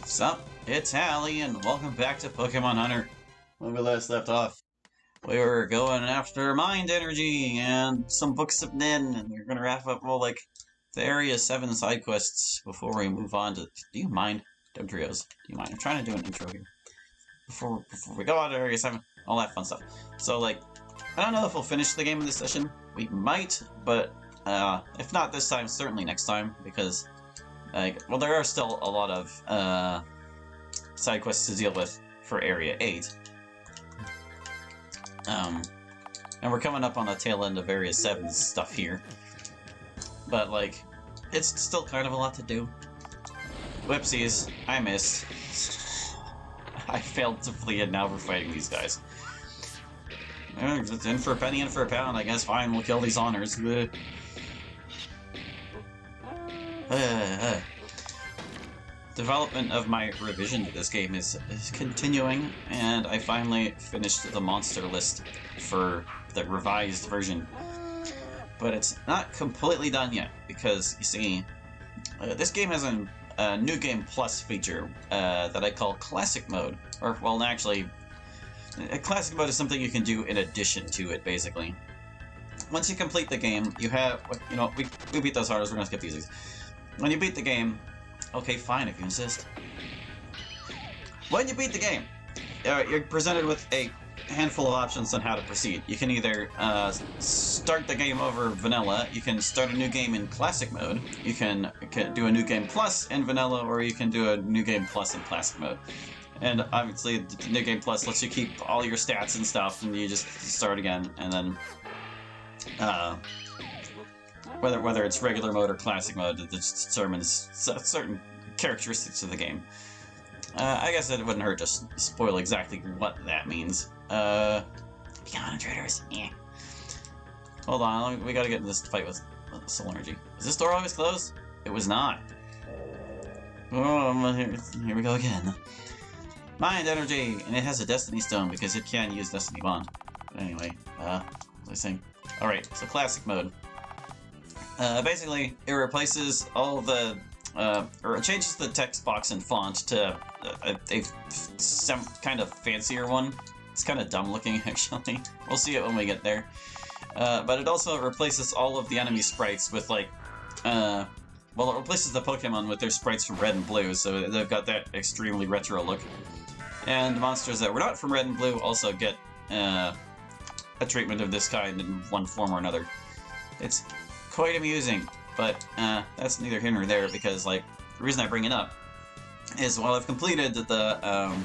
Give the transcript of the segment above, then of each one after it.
Sup, it's Hallie, and welcome back to Pokemon Hunter. When we last left off, we were going after Mind Energy and some books of Nin, and we're gonna wrap up all, the Area 7 side quests before we move on to... Do you mind? Dugtrios, do you mind? I'm trying to do an intro here. Before we go on to Area 7, all that fun stuff. So, I don't know if we'll finish the game in this session. We might, but, if not this time, certainly next time, because... there are still a lot of side quests to deal with for Area 8. And we're coming up on the tail end of Area 7's stuff here. But, it's still kind of a lot to do. Whoopsies, I missed. I failed to flee, and now we're fighting these guys. In for a penny, in for a pound, I guess. Fine, we'll kill these honors. Development of my revision to this game is continuing, and I finally finished the monster list for the revised version. But it's not completely done yet, because, you see, this game has a New Game Plus feature that I call Classic Mode. Or, well, actually, Classic Mode is something you can do in addition to it, basically. Once you complete the game, you have, we beat those hardest, we're gonna skip these. When you beat the game, okay, fine, if you insist. When you beat the game, you're presented with a handful of options on how to proceed. You can either start the game over vanilla, you can start a new game in classic mode, you can do a new game plus in vanilla, or you can do a new game plus in classic mode. And obviously, the new game plus lets you keep all your stats and stuff, and you just start again, and then whether it's regular mode or classic mode, it determines certain characteristics of the game. I guess it wouldn't hurt to spoil exactly what that means. Beyond Intruders, yeah. Hold on, we gotta get in this fight with Soul Energy. Is this door always closed? It was not. Oh, here we go again. Mind Energy, and it has a Destiny Stone because it can use Destiny Bond. But anyway, what was I saying? Alright, so classic mode. Basically, it replaces all the, or it changes the text box and font to some kind of fancier one. It's kind of dumb looking, actually. We'll see it when we get there. But it also replaces all of the enemy sprites with, it replaces the Pokémon with their sprites from Red and Blue, so they've got that extremely retro look. And monsters that were not from Red and Blue also get a treatment of this kind in one form or another. It's quite amusing, but that's neither here nor there, because, the reason I bring it up is while I've completed the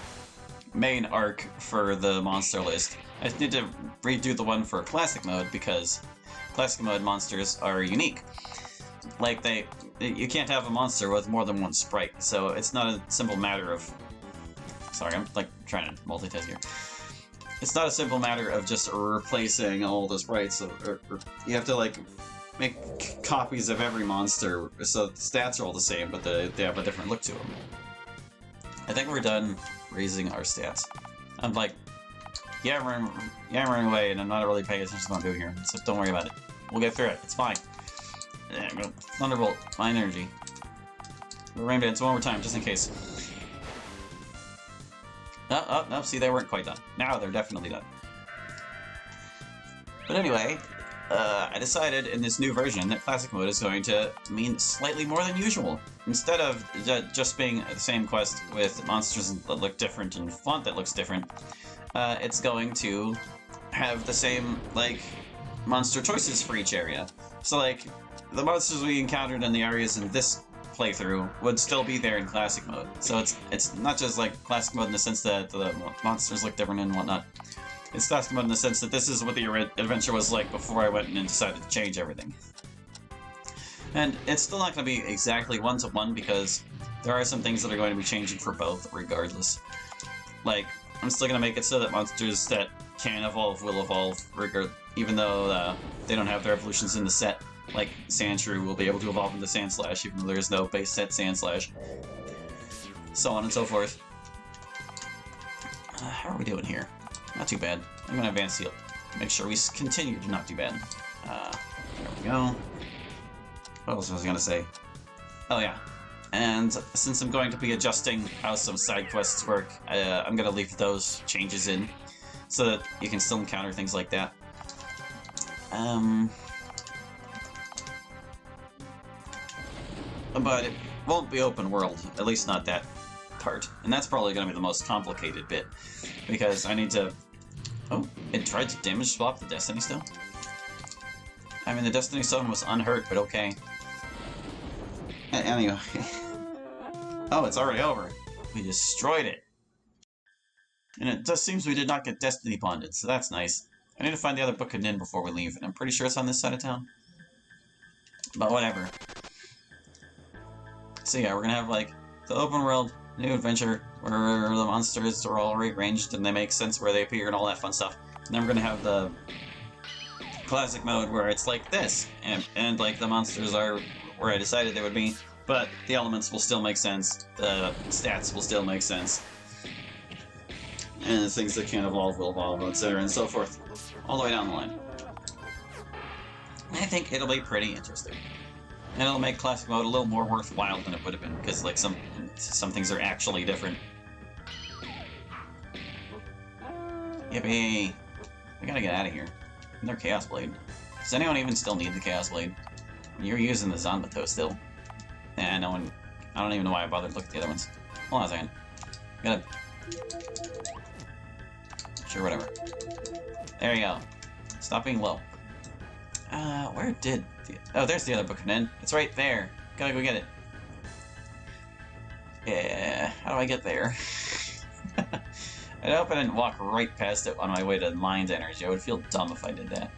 main arc for the monster list, I need to redo the one for classic mode, because classic mode monsters are unique. You can't have a monster with more than one sprite, so it's not a simple matter of... Sorry, I'm, trying to multitask here. It's not a simple matter of just replacing all the sprites, or you have to, make copies of every monster, so the stats are all the same, but they have a different look to them. I think we're done raising our stats. I'm yammering away, and I'm not really paying attention to what I'm doing here, so don't worry about it. We'll get through it, it's fine. Thunderbolt, Mind Energy. Rain Dance one more time, just in case. No, see, they weren't quite done. Now they're definitely done. But anyway, I decided in this new version that Classic Mode is going to mean slightly more than usual. Instead of just being the same quest with monsters that look different and font that looks different, it's going to have the same, monster choices for each area. So, the monsters we encountered in the areas in this playthrough would still be there in Classic Mode. So it's not just, Classic Mode in the sense that the monsters look different and whatnot. It's Classic Mode in the sense that this is what the adventure was like before I went and decided to change everything. And it's still not going to be exactly one-to-one, because there are some things that are going to be changing for both, regardless. I'm still going to make it so that monsters that can evolve will evolve, even though they don't have their evolutions in the set. Sandshrew will be able to evolve into Sandslash, even though there is no base set Sandslash. So on and so forth. How are we doing here? Not too bad. I'm going to advance heal. Make sure we continue to not do bad. There we go. What else was I going to say? Oh yeah. And since I'm going to be adjusting how some side quests work, I'm going to leave those changes in so that you can still encounter things like that. But it won't be open world, at least not that part. And that's probably going to be the most complicated bit, because I need to... Oh, it tried to damage swap the Destiny Stone? I mean, the Destiny Stone was unhurt, but okay. Anyway. Oh, it's already over. We destroyed it. And it just seems we did not get Destiny bonded, so that's nice. I need to find the other book of Nin before we leave, and I'm pretty sure it's on this side of town. But whatever. So yeah, we're gonna have, like, the open world, new adventure, where the monsters are all rearranged and they make sense where they appear and all that fun stuff. And then we're gonna have the classic mode where it's like this, and like, the monsters are where I decided they would be, but the elements will still make sense, the stats will still make sense, and the things that can't evolve will evolve, etc., and so forth, all the way down the line. I think it'll be pretty interesting. And it'll make classic mode a little more worthwhile than it would have been, because, like, some things are actually different. Yippee! We gotta get out of here. Another Chaos Blade. Does anyone even still need the Chaos Blade? You're using the Zanbato still. Nah, no one... I don't even know why I bothered to look at the other ones. Hold on a second. Gotta... Sure, whatever. There you go. Stop being low. Where did... Oh, there's the other book of Nin. It's right there. Gotta go get it. Yeah, how do I get there? I hope I didn't walk right past it on my way to Mind Energy. I would feel dumb if I did that.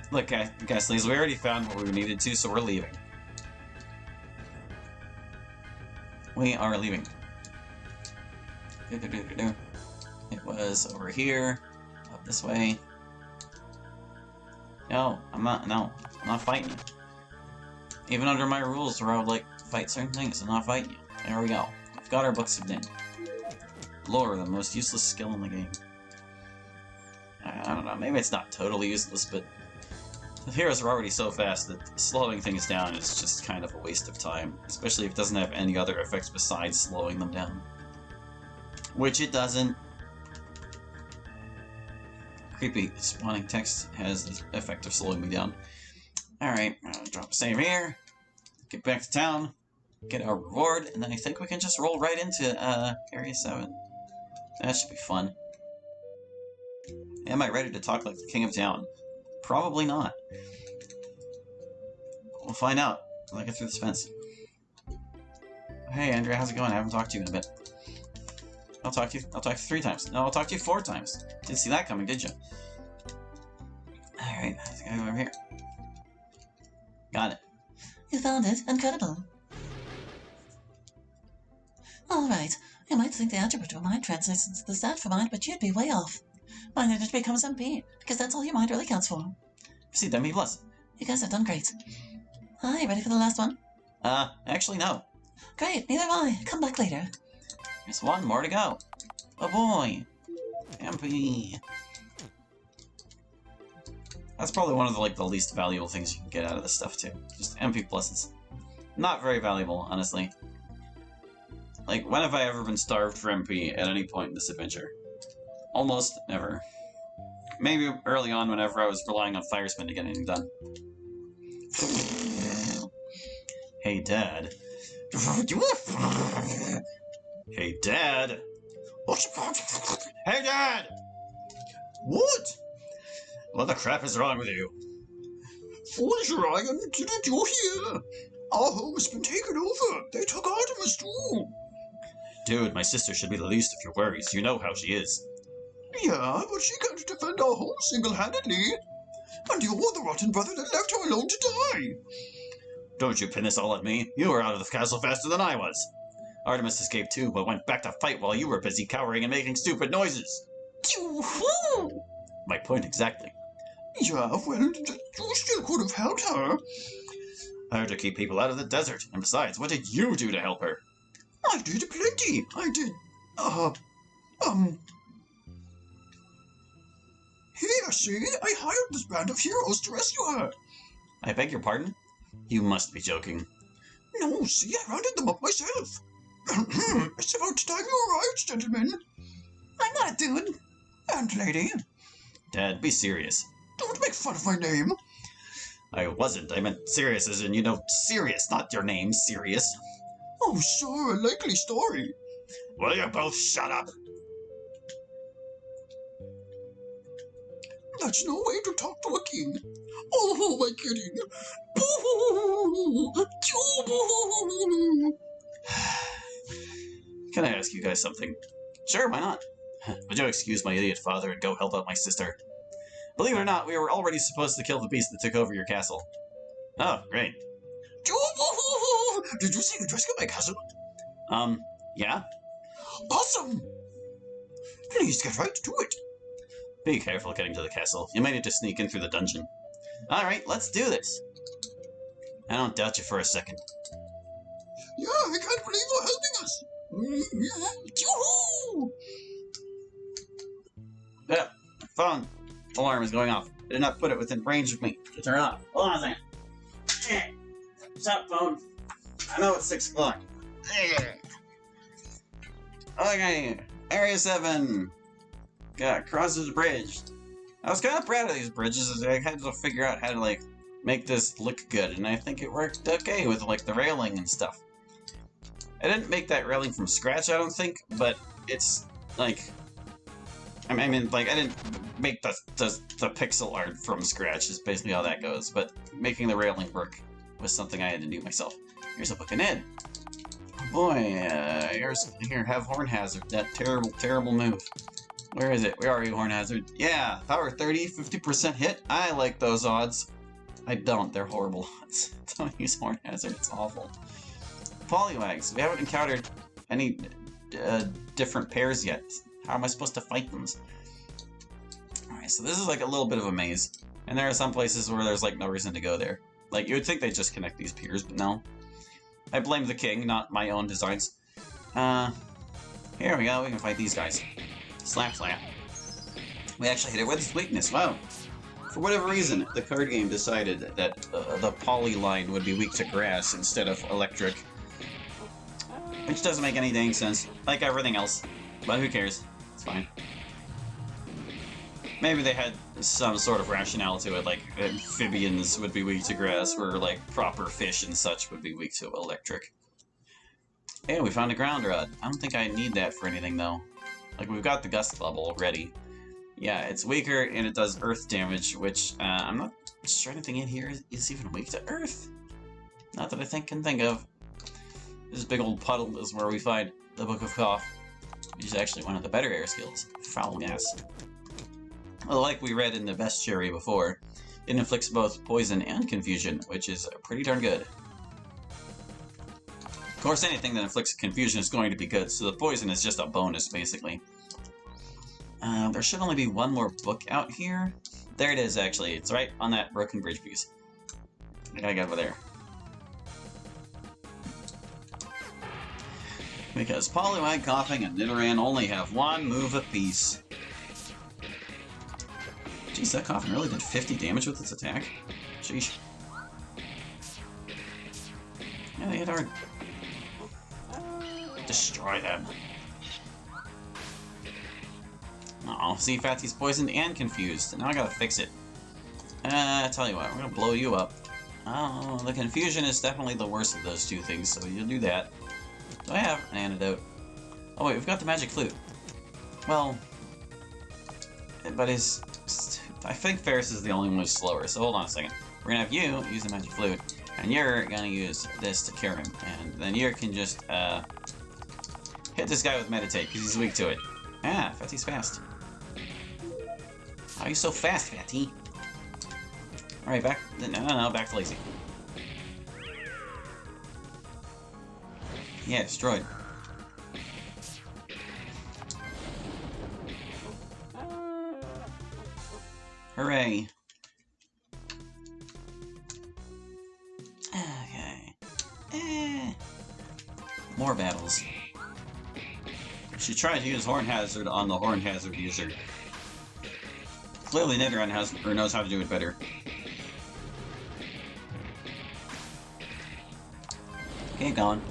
Look, guys, we already found what we needed to, so we're leaving. We are leaving. It was over here, up this way. No, I'm not fighting you. Even under my rules where I would, like, fight certain things, I'm not fighting you. There we go. We've got our books of Nin. Lore, the most useless skill in the game. I don't know, maybe it's not totally useless, but the heroes are already so fast that slowing things down is just kind of a waste of time, especially if it doesn't have any other effects besides slowing them down. Which it doesn't. Creepy spawning text has the effect of slowing me down. Alright, drop a save here, get back to town, get our reward, and then I think we can just roll right into Area 7. That should be fun. Am I ready to talk like the king of town? Probably not. We'll find out when I get through this fence. Hey Andrea, how's it going? I haven't talked to you in a bit. I'll talk to you 3 times. No, I'll talk to you 4 times. Didn't see that coming, did you? Alright, I think I go over here. Got it. You found it? Incredible. Alright, you might think the algebra to mind translates into the stat for mind, but you'd be way off. Mind energy becomes MP, because that's all your mind really counts for. Proceed, MP+. You guys have done great. Hi, ready for the last one? Actually no. Great, neither am I. Come back later. There's 1 more to go. Oh boy. MP. That's probably one of the, like, the least valuable things you can get out of this stuff, too. Just MP+. It's not very valuable, honestly. Like, when have I ever been starved for MP at any point in this adventure? Almost never. Maybe early on whenever I was relying on Firespin to get anything done. Hey, Dad. Hey, Dad! Hey, Dad! What? What the crap is wrong with you? Foolish Ryan, didn't you hear? Our home has been taken over. They took Artemis too. Dude, my sister should be the least of your worries. You know how she is. Yeah, but she can't defend our home single-handedly. And you're the rotten brother that left her alone to die. Don't you pin this all on me. You were out of the castle faster than I was. Artemis escaped too, but went back to fight while you were busy cowering and making stupid noises. Yoo-hoo! My point exactly. Yeah, well, you still could have helped her. I heard to keep people out of the desert, and besides, what did you do to help her? I did plenty. I did, Here, see? I hired this band of heroes to rescue her. I beg your pardon? You must be joking. No, see, I rounded them up myself. It's about time you arrived, gentlemen. I'm not a dude. And lady, Dad, be serious. don't make fun of my name. I wasn't. I meant serious as in, you know, serious, not your name, serious. Oh, sure, a likely story. Will you both shut up? That's no way to talk to a king. Oh, who am I kidding? Boo! Boo! Can I ask you guys something? Sure, why not? Would you excuse my idiot father and go help out my sister? Believe it or not, we were already supposed to kill the beast that took over your castle. Oh, great. Did you see the rescue my cousin? Yeah? Awesome! Please get right to it. Be careful getting to the castle. You might need to sneak in through the dungeon. Alright, let's do this. I don't doubt you for a second. Yeah, I can't believe you're helping us. Yoo-hoo! Yeah, phone alarm is going off. I did not put it within range of me to turn off. Hold on a second. Stop, phone. I know it's 6 o'clock. Okay, Area 7. Crosses the bridge. I was kind of proud of these bridges as I had to figure out how to, like, make this look good, and I think it worked okay with, like, the railing and stuff. I didn't make that railing from scratch, I don't think, but it's, like... I mean, like, I didn't make the pixel art from scratch, is basically how that goes, but making the railing work was something I had to do myself. Here's a book of Ned. Oh boy, here, have Horn Hazard, that terrible, terrible move. Where is it? Where are you, Horn Hazard? Yeah, power 30, 50% hit. I like those odds. I don't, they're horrible odds. Don't use Horn Hazard, it's awful. Poliwags, we haven't encountered any different pairs yet. How am I supposed to fight them? Alright, so this is like a little bit of a maze. And there are some places where there's like no reason to go there. Like, you would think they'd just connect these piers, but no. I blame the king, not my own designs. Here we go, we can fight these guys. Slap, slap. We actually hit it with its weakness, wow. For whatever reason, the card game decided that the poly line would be weak to grass instead of electric. Which doesn't make any dang sense, like everything else. But who cares? It's fine. Maybe they had some sort of rationale to it, like amphibians would be weak to grass, where like proper fish and such would be weak to electric. Hey, we found a ground rod. I don't think I need that for anything though. Like, we've got the gust level already. Yeah, it's weaker and it does earth damage, which I'm not sure anything in here is even weak to earth. Not that I can think of. This big old puddle is where we find the Book of Cough, which is actually one of the better air skills. Foul gas. Well, like we read in the bestiary before, it inflicts both poison and confusion, which is pretty darn good. Of course, anything that inflicts confusion is going to be good, so the poison is just a bonus, basically. There should only be one more book out here. There it is, actually. It's right on that broken bridge piece. I gotta get over there. Because Poliwag, Coughing, and Nidoran only have one move apiece. Jeez, that Coughing really did 50 damage with its attack? Sheesh. Yeah, they hit hard. Destroy them. Oh, see, Fatty's poisoned and confused. Now I gotta fix it. I tell you what, we're gonna blow you up. Oh, the confusion is definitely the worst of those two things, so you'll do that. Do I have an antidote? Oh wait, we've got the magic flute. Well, but I think Ferris is the only one who's slower, so hold on a second. We're gonna have you use the magic flute, and you're gonna use this to cure him, and then you can just hit this guy with meditate, because he's weak to it. Ah, Fatty's fast. How are you so fast, Fatty? Alright, back... No, back to Lazy. Yeah, destroyed. Hooray. Okay. More battles. She tried to use Horn Hazard on the Horn Hazard user. Clearly Nidoran knows how to do it better. Keep going.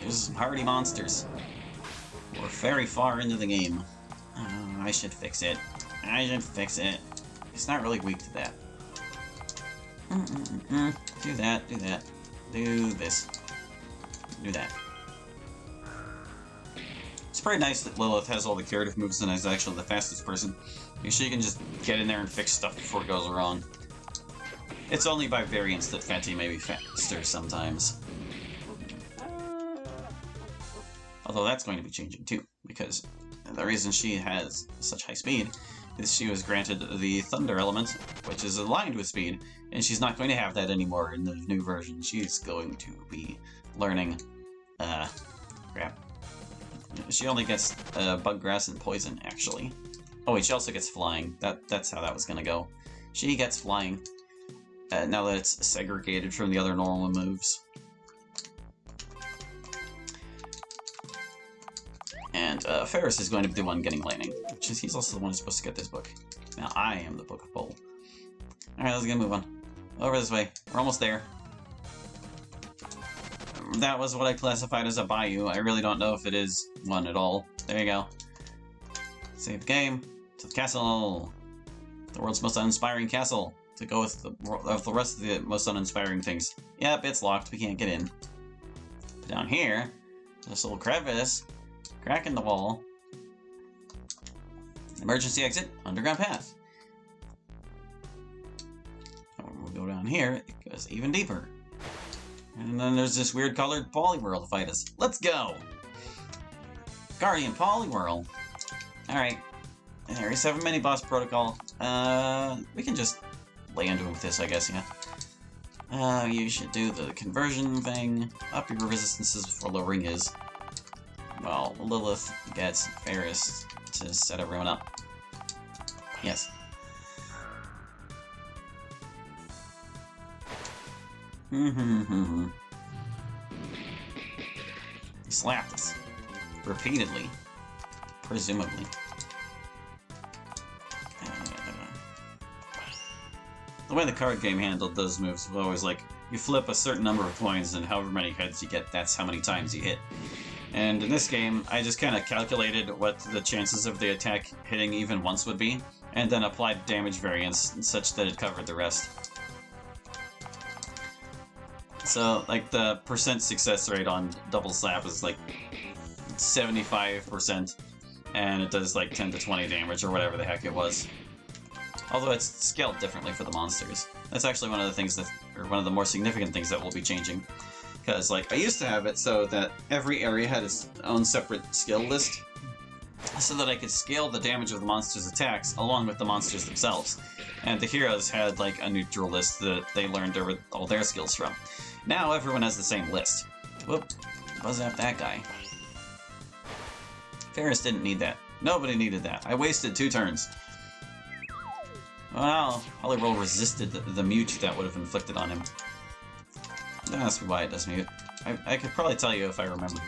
There's some hardy monsters. We're very far into the game. Oh, I should fix it. I should fix it. It's not really weak to that. Do that, do that. Do this. Do that. It's pretty nice that Lilith has all the curative moves and is actually the fastest person. Make sure you can just get in there and fix stuff before it goes wrong. It's only by variance that Fatty may be faster sometimes. Although that's going to be changing too, because the reason she has such high speed is she was granted the Thunder element, which is aligned with speed, and she's not going to have that anymore in the new version. She's going to be learning, crap. She only gets bug grass and poison, actually. Oh wait, she also gets flying. That's how that was gonna go. She gets flying, now that it's segregated from the other normal moves. And Ferris is going to be the one getting lightning, which is he's also the one who's supposed to get this book. Now I am the Book of Pole. Alright, let's get move on. Over this way. We're almost there. That was what I classified as a Bayou. I really don't know if it is one at all. There you go. Save the game. To the castle. The world's most uninspiring castle. To go with the rest of the most uninspiring things. Yep, it's locked. We can't get in. Down here, this little crevice. Crack in the wall. Emergency exit. Underground path. And when we go down here, it goes even deeper. And then there's this weird colored Poliwhirl to fight us. Let's go! Guardian Poliwhirl. Alright. Area 7 mini-boss protocol. We can just lay into him with this, I guess, yeah. You should do the conversion thing. Up your resistances before lowering his. Well, Lilith gets Ferris to set everyone up. Yes. He slapped us. Repeatedly. Presumably. The way the card game handled those moves was always like, you flip a certain number of coins and however many heads you get, that's how many times you hit. And in this game, I just kind of calculated what the chances of the attack hitting even once would be, and then applied damage variance such that it covered the rest. So, like, the percent success rate on double slap is like 75%, and it does like 10 to 20 damage or whatever the heck it was. Although it's scaled differently for the monsters. That's actually one of the things that, or one of the more significant things that will be changing. Because, like, I used to have it so that every area had its own separate skill list, so that I could scale the damage of the monsters' attacks along with the monsters themselves. And the heroes had, like, a neutral list that they learned over all their skills from. Now everyone has the same list. Whoop. Buzz up that guy. Ferris didn't need that. Nobody needed that. I wasted 2 turns. Well, Poliwhirl resisted the mute that would have inflicted on him. Don't ask me why it does mute. I could probably tell you if I remember.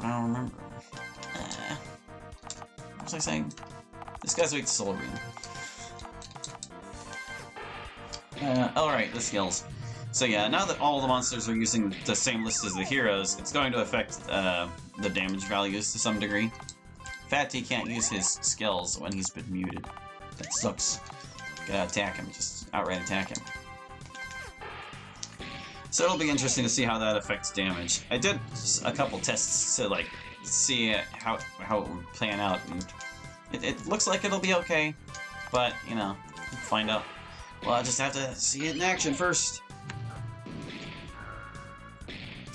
I don't remember. What was I saying? This guy's weak to Soul Ring. Alright, the skills. So yeah, now that all the monsters are using the same list as the heroes, it's going to affect the damage values to some degree. Fatty can't use his skills when he's been muted. That sucks. Gotta attack him, just outright attack him. So it'll be interesting to see how that affects damage. I did a couple tests to like see how it would plan out, and it looks like it'll be okay, but you know, we'll find out. Well, I'll just have to see it in action first.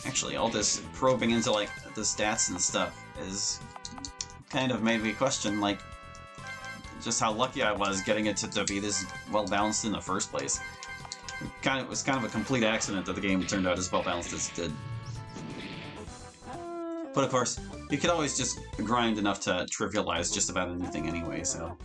Actually, all this probing into like the stats and stuff is kind of made me question like just how lucky I was getting it to be this well balanced in the first place. It was kind of a complete accident that the game turned out as well balanced as it did. But of course, you could always just grind enough to trivialize just about anything anyway, so